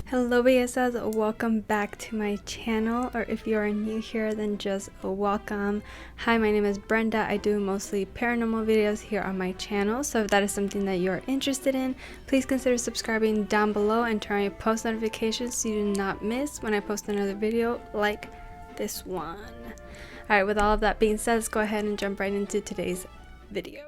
Hello Villiscas, welcome back to my channel, or if you are new here then just welcome. Hi, my name is Brenda. I do mostly paranormal videos here on my channel, so if that is something that you're interested in, please consider subscribing down below and turn on your post notifications so you do not miss when I post another video like this one. Alright, with all of that being said, let's go ahead and jump right into today's video.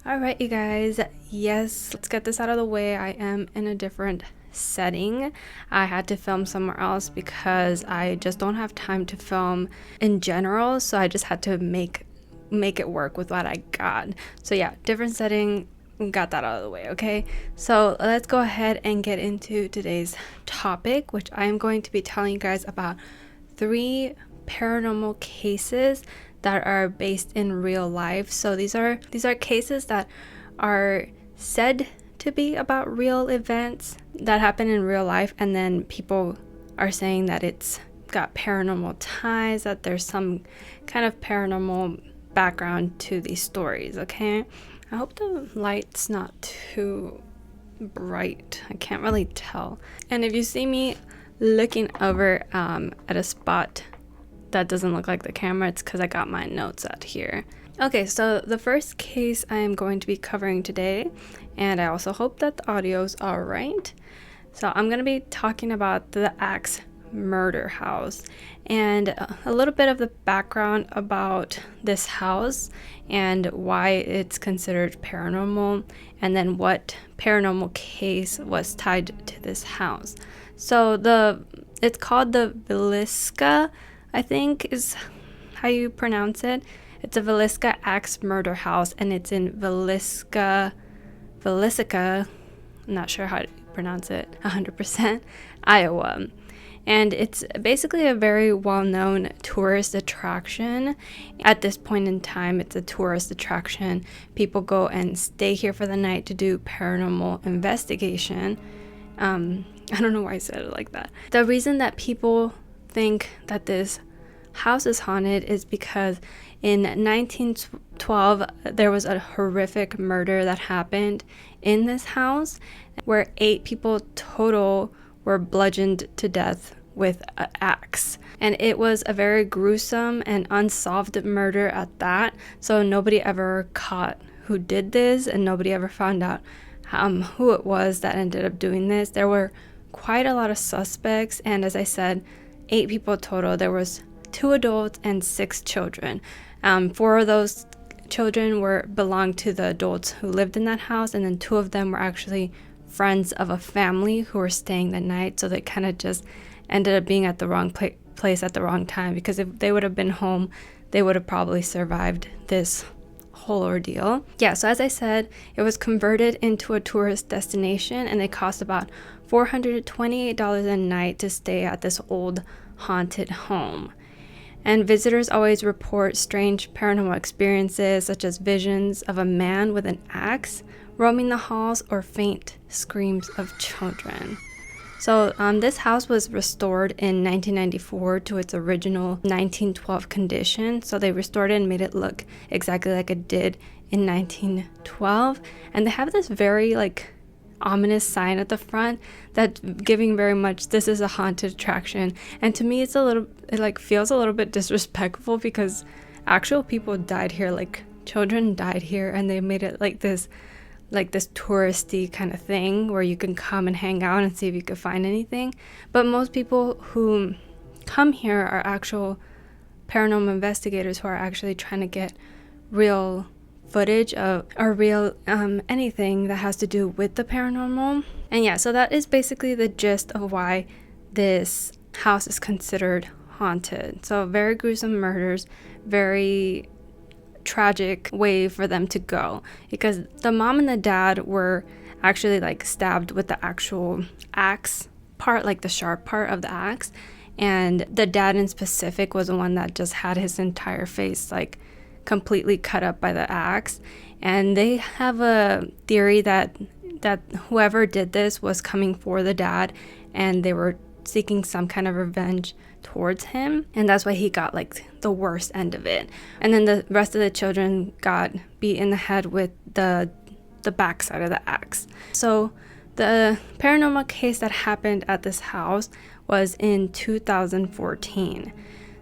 Alright, you guys, yes, let's get this out of the way. I am in a different setting. I had to film somewhere else because I just don't have time to film in general, so I just had to make it work with what I got. So yeah, different setting, got that out of the way. Okay, so let's go ahead and get into today's topic, which I am going to be telling you guys about 3 paranormal cases that are based in real life. So these are cases that are said to be about real events that happen in real life, and then people are saying that it's got paranormal ties, that there's some kind of paranormal background to these stories. Okay, I hope the light's not too bright. I can't really tell. And if you see me looking over at a spot that doesn't look like the camera, it's because I got my notes out here. Okay, so the first case I am going to be covering today, and I also hope that the audio's alright. So I'm going to be talking about the Axe murder house and a little bit of the background about this house and why it's considered paranormal, and then what paranormal case was tied to this house. So it's called the Villisca, I think is how you pronounce it. It's a Villisca Axe murder house, and it's in Villisca, I'm not sure how to pronounce it 100%, Iowa. And it's basically a very well-known tourist attraction. At this point in time, it's a tourist attraction. People go and stay here for the night to do paranormal investigation. I don't know why I said it like that. The reason that people think that this house is haunted is because in 1912 there was a horrific murder that happened in this house where 8 people total were bludgeoned to death with an axe, and it was a very gruesome and unsolved murder at that. So nobody ever caught who did this, and nobody ever found out who it was that ended up doing this. There were quite a lot of suspects, and as I said, 8 people total. There was 2 adults and 6 children. 4 of those children belonged to the adults who lived in that house, and then 2 of them were actually friends of a family who were staying the night. So they kind of just ended up being at the wrong place at the wrong time, because if they would have been home, they would have probably survived this whole ordeal. Yeah, so as I said, it was converted into a tourist destination, and it cost about $428 a night to stay at this old haunted home. And visitors always report strange paranormal experiences, such as visions of a man with an axe roaming the halls or faint screams of children. So this house was restored in 1994 to its original 1912 condition. So they restored it and made it look exactly like it did in 1912. And they have this very ominous sign at the front that's giving very much, this is a haunted attraction. And to me, it feels a little bit disrespectful, because actual people died here, children died here, and they made it this touristy kind of thing where you can come and hang out and see if you could find anything. But most people who come here are actual paranormal investigators who are actually trying to get real footage of or real anything that has to do with the paranormal. And yeah, so that is basically the gist of why this house is considered haunted. So very gruesome murders, very tragic way for them to go, because the mom and the dad were actually stabbed with the actual axe part, the sharp part of the axe, and the dad in specific was the one that just had his entire face completely cut up by the axe. And they have a theory that whoever did this was coming for the dad, and they were seeking some kind of revenge towards him, and that's why he got like the worst end of it. And then the rest of the children got beat in the head with the backside of the axe. So the paranormal case that happened at this house was in 2014.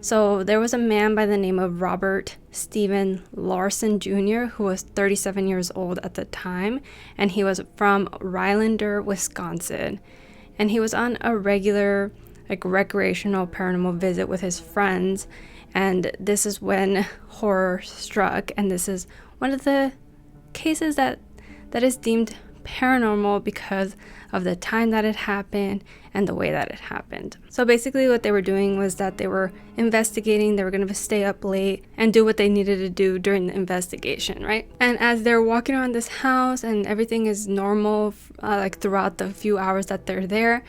So there was a man by the name of Robert Stephen Larson Jr., who was 37 years old at the time, and he was from Rylander, Wisconsin. And he was on a regular recreational paranormal visit with his friends, and this is when horror struck. And this is one of the cases that is deemed paranormal because of the time that it happened and the way that it happened. So basically what they were doing was that they were investigating. They were going to stay up late and do what they needed to do during the investigation, right? And as they're walking around this house and everything is normal, throughout the few hours that they're there,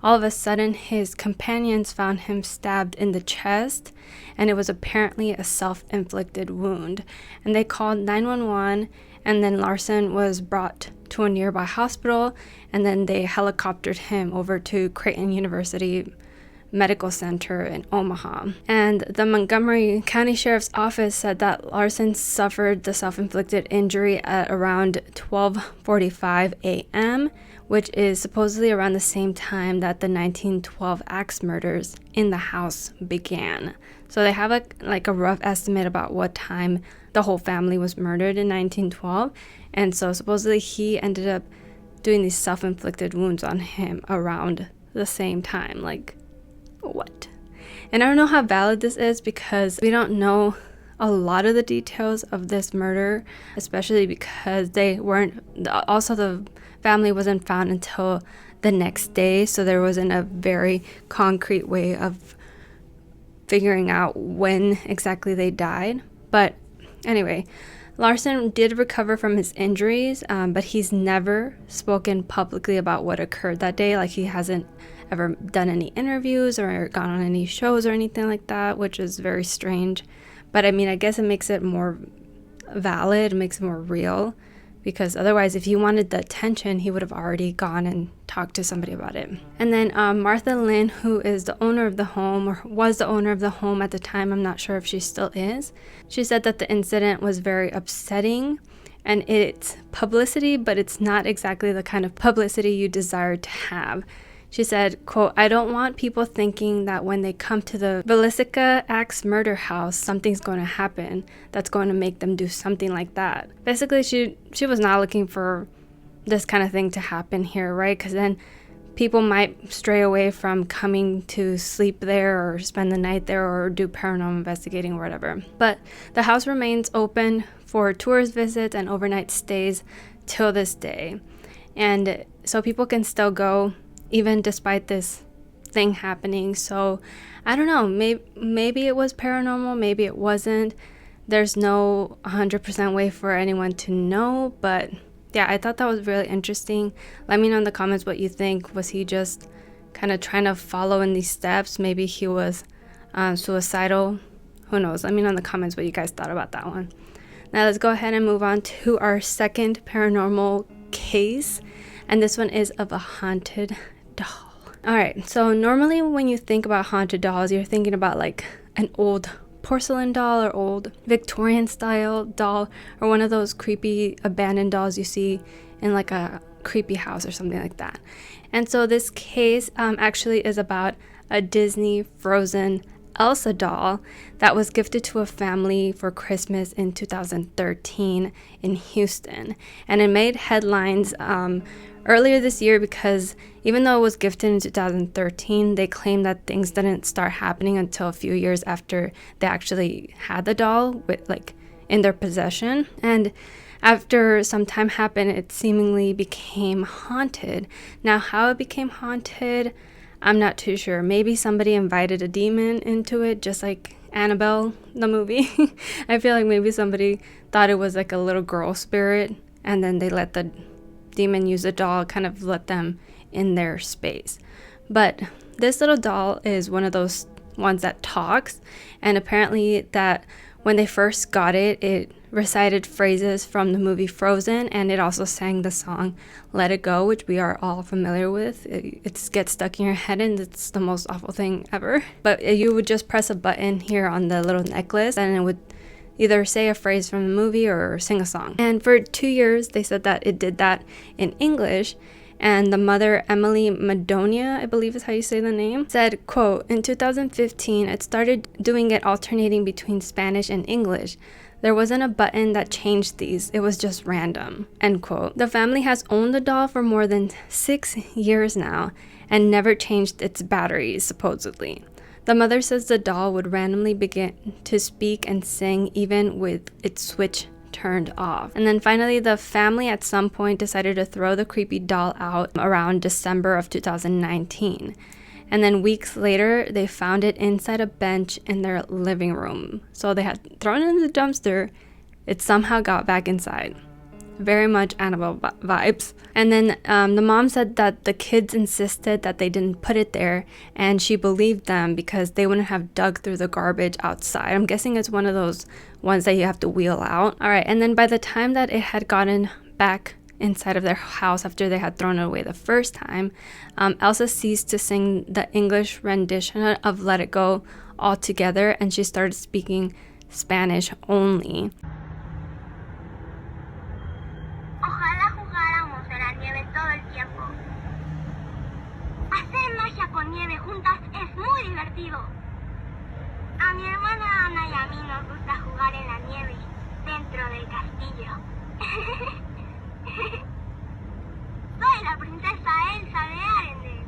all of a sudden his companions found him stabbed in the chest, and it was apparently a self-inflicted wound. And they called 911, and then Larson was brought to a nearby hospital, and then they helicoptered him over to Creighton University Medical Center in Omaha. And the Montgomery County Sheriff's Office said that Larson suffered the self-inflicted injury at around 12:45 a.m., which is supposedly around the same time that the 1912 axe murders in the house began. So they have a rough estimate about what time the whole family was murdered in 1912. And so supposedly he ended up doing these self-inflicted wounds on him around the same time. Like, what? And I don't know how valid this is because we don't know a lot of the details of this murder, especially because the family wasn't found until the next day. So there wasn't a very concrete way of figuring out when exactly they died. But anyway, Larson did recover from his injuries, but he's never spoken publicly about what occurred that day. Like, he hasn't ever done any interviews or gone on any shows or anything like that, which is very strange. But I mean, I guess it makes it more valid, makes it more real, because otherwise, if he wanted the attention, he would have already gone and talked to somebody about it. And then Martha Lynn, who is the owner of the home, or was the owner of the home at the time, I'm not sure if she still is, she said that the incident was very upsetting, and it's publicity, but it's not exactly the kind of publicity you desire to have. She said, quote, "I don't want people thinking that when they come to the Villisca axe murder house, something's going to happen that's going to make them do something like that." Basically, she was not looking for this kind of thing to happen here, right? Because then people might stray away from coming to sleep there or spend the night there or do paranormal investigating or whatever. But the house remains open for tourist visits and overnight stays till this day. And so people can still go even despite this thing happening. So I don't know, maybe it was paranormal, maybe it wasn't. There's no 100% way for anyone to know, but yeah, I thought that was really interesting. Let me know in the comments what you think. Was he just kind of trying to follow in these steps? Maybe he was suicidal. Who knows? Let me know in the comments what you guys thought about that one. Now let's go ahead and move on to our second paranormal case. And this one is of a haunted doll. Alright, so normally when you think about haunted dolls, you're thinking about like an old porcelain doll or old Victorian style doll, or one of those creepy abandoned dolls you see in like a creepy house or something like that. And so this case actually is about a Disney Frozen Elsa doll that was gifted to a family for Christmas in 2013 in Houston. And it made headlines earlier this year because even though it was gifted in 2013, they claimed that things didn't start happening until a few years after they actually had the doll in their possession. And after some time happened, it seemingly became haunted. Now, how it became haunted, I'm not too sure. Maybe somebody invited a demon into it, just like Annabelle, the movie. I feel like maybe somebody thought it was like a little girl spirit, and then they let the demon use the doll, kind of let them in their space. But this little doll is one of those ones that talks, and apparently that When they first got it, it recited phrases from the movie Frozen, and it also sang the song Let It Go, which we are all familiar with. It gets stuck in your head, and it's the most awful thing ever. But you would just press a button here on the little necklace, and it would either say a phrase from the movie or sing a song. And for 2 years, they said that it did that in English. And the mother, Emily Madonia, I believe is how you say the name, said, quote, in 2015, it started doing it alternating between Spanish and English. There wasn't a button that changed these. It was just random, end quote. The family has owned the doll for more than 6 years now and never changed its batteries, supposedly. The mother says the doll would randomly begin to speak and sing even with its switch turned off. And then finally, the family at some point decided to throw the creepy doll out around December of 2019. And then weeks later, they found it inside a bench in their living room. So they had thrown it in the dumpster. It somehow got back inside. Very much Annabelle vibes. And then the mom said that the kids insisted that they didn't put it there, and she believed them because they wouldn't have dug through the garbage outside. I'm guessing it's one of those ones that you have to wheel out. All right, and then by the time that it had gotten back inside of their house after they had thrown it away the first time, Elsa ceased to sing the English rendition of Let It Go altogether, and she started speaking Spanish only. Con nieve juntas es muy divertido. A mi hermana Ana y a mí nos gusta jugar en la nieve dentro del castillo. Soy la princesa Elsa de Arendelle.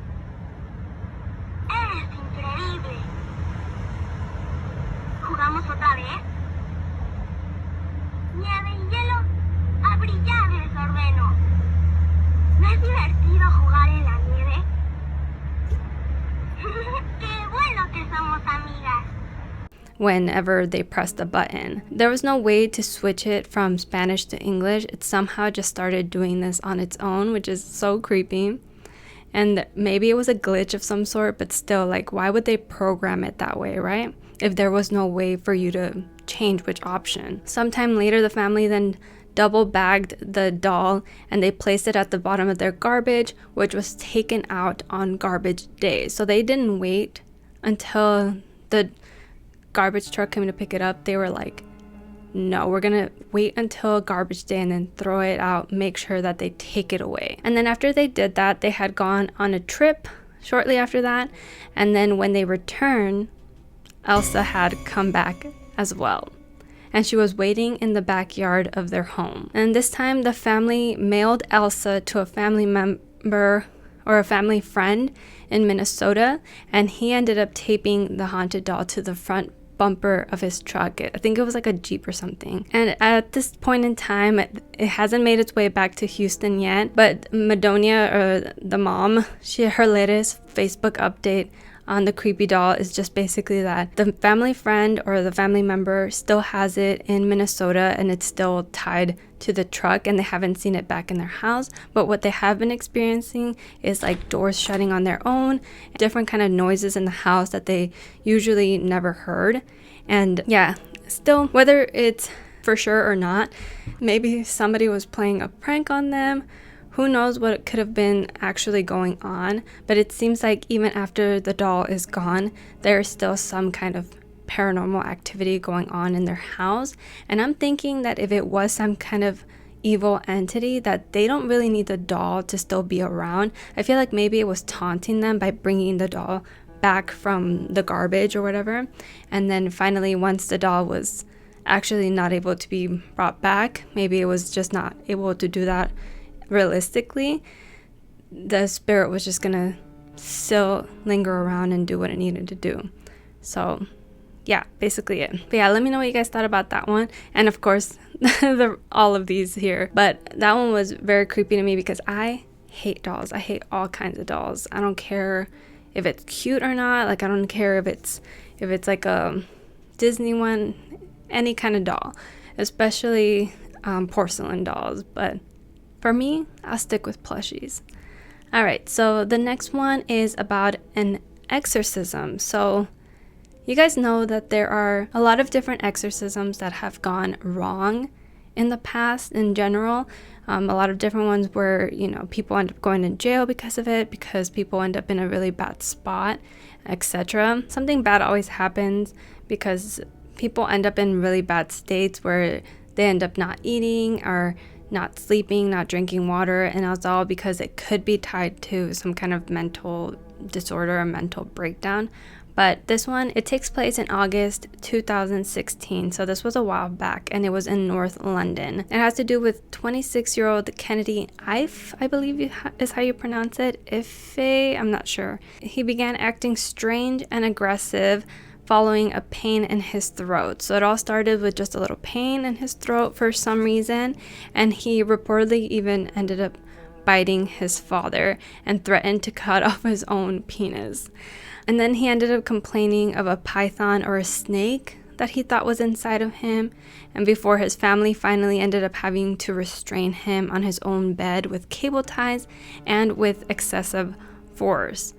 Es increíble. ¿Jugamos otra vez? Nieve y hielo, a brillar les ordeno. ¿No es divertido jugar en la nieve? ¡Qué bueno que somos amigas! Whenever they pressed the button. There was no way to switch it from Spanish to English. It somehow just started doing this on its own, which is so creepy. And maybe it was a glitch of some sort, but still, like, why would they program it that way, right? If there was no way for you to change which option. Sometime later, the family then double bagged the doll and they placed it at the bottom of their garbage, which was taken out on garbage day. So they didn't wait until the garbage truck came to pick it up. They were like, no, we're gonna wait until garbage day and then throw it out, make sure that they take it away. And then after they did that, they had gone on a trip shortly after that, and then when they returned, Elsa had come back as well, and she was waiting in the backyard of their home. And this time the family mailed Elsa to a family member or a family friend in Minnesota, and he ended up taping the haunted doll to the front bumper of his truck. I think it was like a Jeep or something. And at this point in time, it hasn't made its way back to Houston yet, but Madonia, or the mom, her latest Facebook update on the creepy doll is just basically that the family friend or the family member still has it in Minnesota and it's still tied to the truck and they haven't seen it back in their house. But what they have been experiencing is like doors shutting on their own, different kind of noises in the house that they usually never heard. And yeah, still, whether it's for sure or not, maybe somebody was playing a prank on them. Who knows what could have been actually going on, but it seems like even after the doll is gone, there's still some kind of paranormal activity going on in their house. And I'm thinking that if it was some kind of evil entity, that they don't really need the doll to still be around. I feel like maybe it was taunting them by bringing the doll back from the garbage or whatever. And then finally, once the doll was actually not able to be brought back, maybe it was just not able to do that realistically, the spirit was just gonna still linger around and do what it needed to do. So yeah, basically it. But yeah, let me know what you guys thought about that one, and of course all of these here. But that one was very creepy to me because I hate dolls. I hate all kinds of dolls. I don't care if it's cute or not. Like, I don't care if it's like a Disney one, any kind of doll, especially porcelain dolls. But for me, I'll stick with plushies. All right, so the next one is about an exorcism. So You guys know that there are a lot of different exorcisms that have gone wrong in the past in general. A lot of different ones where, people end up going to jail because of it, because people end up in a really bad spot, etc. Something bad always happens because people end up in really bad states where they end up not eating or not sleeping, not drinking water, and it's all because it could be tied to some kind of mental disorder or mental breakdown. But this one, it takes place in August 2016, so this was a while back, and it was in North London. It has to do with 26-year-old Kennedy Ife, I believe is how you pronounce it. Ife, I'm not sure. He began acting strange and aggressive following a pain in his throat. So it all started with just a little pain in his throat for some reason, and he reportedly even ended up biting his father and threatened to cut off his own penis. And then he ended up complaining of a python or a snake that he thought was inside of him, and before his family finally ended up having to restrain him on his own bed with cable ties and with excessive force.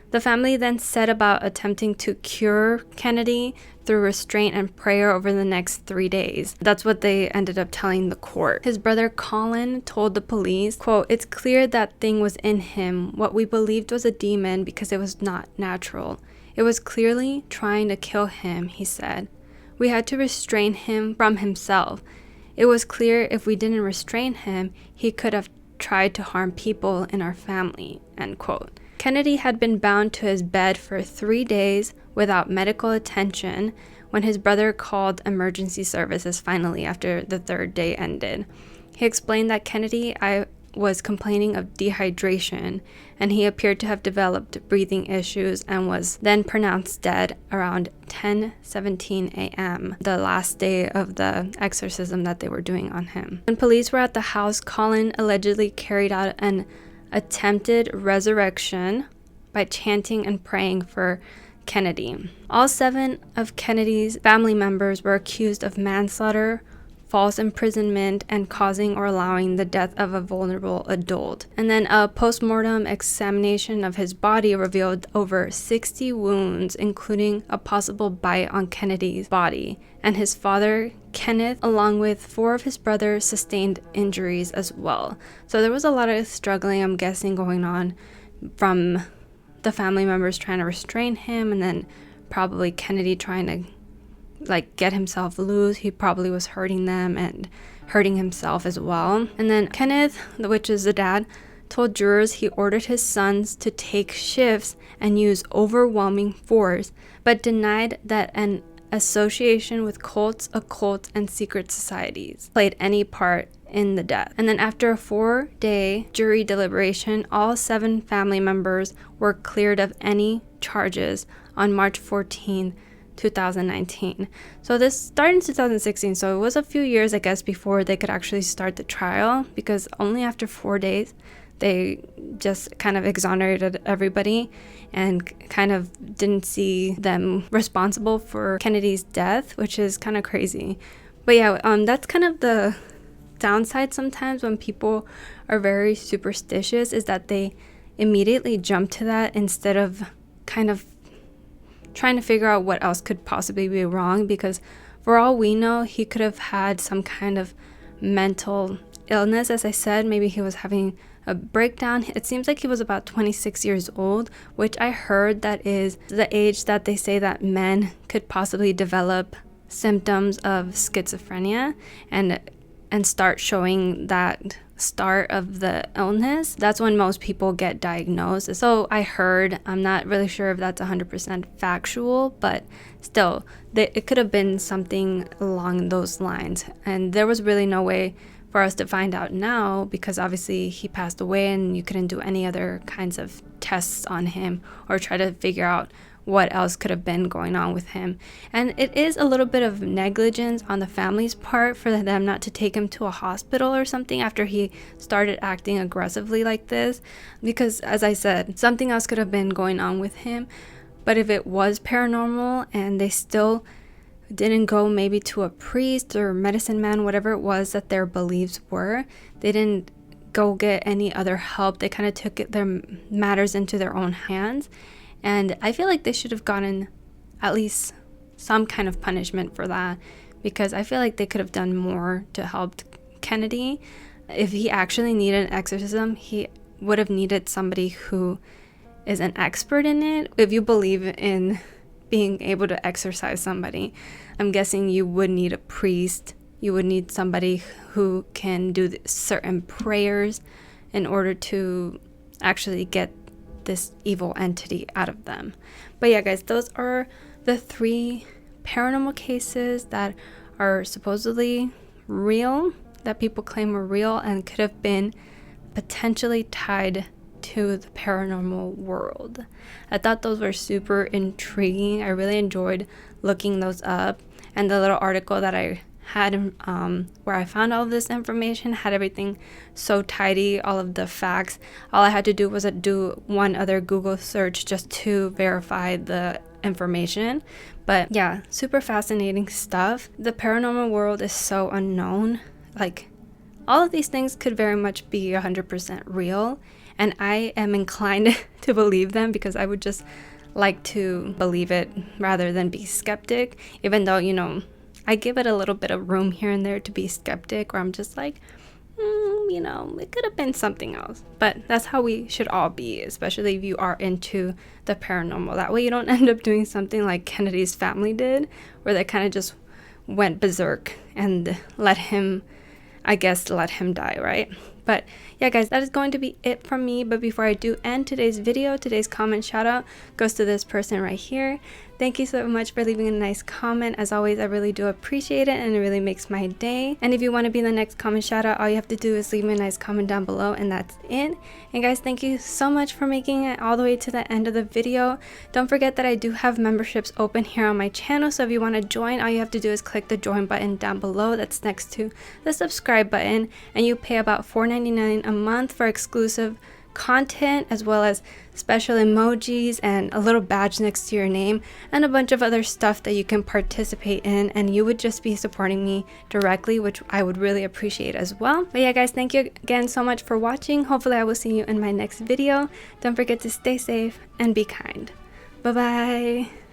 The family then set about attempting to cure Kennedy through restraint and prayer over the next 3 days. That's what they ended up telling the court. His brother Colin told the police, quote, "It's clear that thing was in him, what we believed was a demon because it was not natural. It was clearly trying to kill him," he said. "We had to restrain him from himself. It was clear if we didn't restrain him, he could have tried to harm people in our family," end quote. Kennedy had been bound to his bed for 3 days without medical attention when his brother called emergency services finally after the 3rd day ended. He explained that Kennedy was complaining of dehydration, and he appeared to have developed breathing issues and was then pronounced dead around 10:17 a.m., the last day of the exorcism that they were doing on him. When police were at the house, Colin allegedly carried out an attempted resurrection by chanting and praying for Kennedy. All 7 of Kennedy's family members were accused of manslaughter, false imprisonment, and causing or allowing the death of a vulnerable adult. And then a post-mortem examination of his body revealed over 60 wounds, including a possible bite on Kennedy's body. And his father, Kenneth, along with 4 of his brothers, sustained injuries as well. So there was a lot of struggling, I'm guessing, going on from the family members trying to restrain him, and then probably Kennedy trying to get himself loose. He probably was hurting them and hurting himself as well. And then Kenneth, which is the dad, told jurors he ordered his sons to take shifts and use overwhelming force, but denied that an association with cults, occult, and secret societies played any part in the death. And then after a 4-day jury deliberation, all 7 family members were cleared of any charges on March 14, 2019. So this started in 2016, so it was a few years, I guess, before they could actually start the trial, because only after 4 days they just kind of exonerated everybody and kind of didn't see them responsible for Kennedy's death, which is kind of crazy. But yeah, that's kind of the downside sometimes when people are very superstitious, is that they immediately jump to that instead of kind of trying to figure out what else could possibly be wrong, because for all we know, he could have had some kind of mental illness. As I said, maybe he was having a breakdown. It seems like he was about 26 years old, which I heard that is the age that they say that men could possibly develop symptoms of schizophrenia and start showing that start of the illness. That's when most people get diagnosed. So I heard, I'm not really sure if that's 100% factual, but still, it could have been something along those lines. And there was really no way for us to find out now, because obviously he passed away and you couldn't do any other kinds of tests on him or try to figure out what else could have been going on with him. And it is a little bit of negligence on the family's part for them not to take him to a hospital or something after he started acting aggressively like this, because as I said, something else could have been going on with him. But if it was paranormal and they still didn't go maybe to a priest or medicine man, whatever it was that their beliefs were, they didn't go get any other help. They kind of took their matters into their own hands. And I feel like they should have gotten at least some kind of punishment for that, because I feel like they could have done more to help Kennedy. If he actually needed an exorcism, he would have needed somebody who is an expert in it. If you believe in being able to exorcise somebody, I'm guessing you would need a priest. You would need somebody who can do certain prayers in order to actually get this evil entity out of them. But yeah, guys, those are the 3 paranormal cases that are supposedly real, that people claim are real and could have been potentially tied to the paranormal world. I thought those were super intriguing. I really enjoyed looking those up, and the little article that I had where I found all of this information had everything so tidy, all of the facts. All I had to do was do one other Google search just to verify the information. But yeah, super fascinating stuff. The paranormal world is so unknown. Like, all of these things could very much be 100% real, and I am inclined to believe them because I would just like to believe it rather than be skeptic, even though, you know, I give it a little bit of room here and there to be skeptic, or I'm just like, you know, it could have been something else. But that's how we should all be, especially if you are into the paranormal. That way you don't end up doing something like Kennedy's family did, where they kind of just went berserk and let him die, right? But yeah, guys, that is going to be it from me. But before I do end today's video, today's comment shout out goes to this person right here. Thank you so much for leaving a nice comment. As always, I really do appreciate it, and it really makes my day. And if you want to be in the next comment shout out, all you have to do is leave me a nice comment down below, and that's it. And guys, thank you so much for making it all the way to the end of the video. Don't forget that I do have memberships open here on my channel, so if you want to join, all you have to do is click the join button down below that's next to the subscribe button, and you pay about $4.99 a month for exclusive content, as well as special emojis and a little badge next to your name, and a bunch of other stuff that you can participate in, and you would just be supporting me directly, which I would really appreciate as well. But yeah, guys, thank you again so much for watching. Hopefully I will see you in my next video. Don't forget to stay safe and be kind. Bye bye.